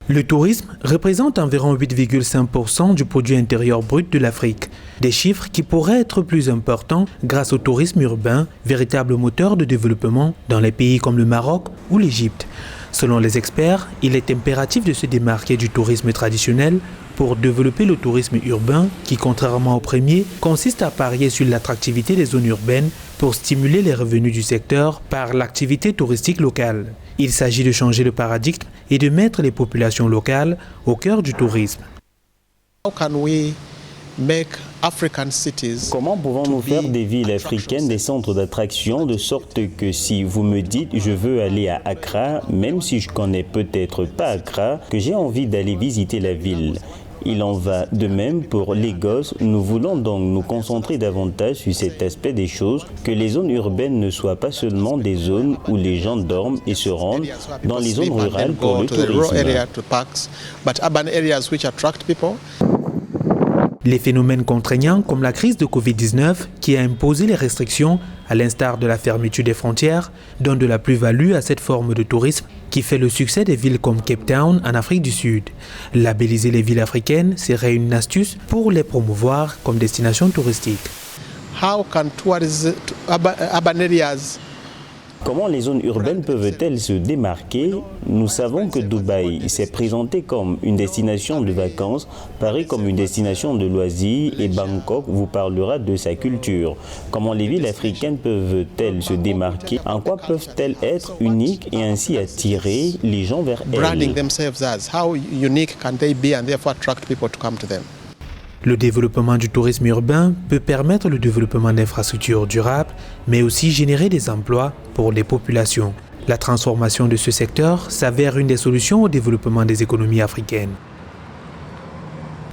Le tourisme représente environ 8,5% du produit intérieur brut de l'Afrique. Des chiffres qui pourraient être plus importants grâce au tourisme urbain, véritable moteur de développement dans les pays comme le Maroc ou l'Égypte. Selon les experts, il est impératif de se démarquer du tourisme traditionnel pour développer le tourisme urbain qui, contrairement au premier, consiste à parier sur l'attractivité des zones urbaines pour stimuler les revenus du secteur par l'activité touristique locale. Il s'agit de changer le paradigme et de mettre les populations locales au cœur du tourisme. Comment pouvons-nous faire des villes africaines des centres d'attraction de sorte que si vous me dites je veux aller à Accra, même si je connais peut-être pas Accra, que j'ai envie d'aller visiter la ville? Il en va de même pour Lagos. Nous voulons donc nous concentrer davantage sur cet aspect des choses, que les zones urbaines ne soient pas seulement des zones où les gens dorment et se rendent dans les zones rurales pour le tourisme. Les phénomènes contraignants comme la crise de Covid-19 qui a imposé les restrictions, à l'instar de la fermeture des frontières, donnent de la plus-value à cette forme de tourisme qui fait le succès des villes comme Cape Town en Afrique du Sud. Labelliser les villes africaines serait une astuce pour les promouvoir comme destination touristique. Comment les zones urbaines peuvent-elles se démarquer? Nous savons que Dubaï s'est présenté comme une destination de vacances, Paris comme une destination de loisirs et Bangkok vous parlera de sa culture. Comment les villes africaines peuvent-elles se démarquer? En quoi peuvent-elles être uniques et ainsi attirer les gens vers elles? Le développement du tourisme urbain peut permettre le développement d'infrastructures durables, mais aussi générer des emplois pour les populations. La transformation de ce secteur s'avère une des solutions au développement des économies africaines.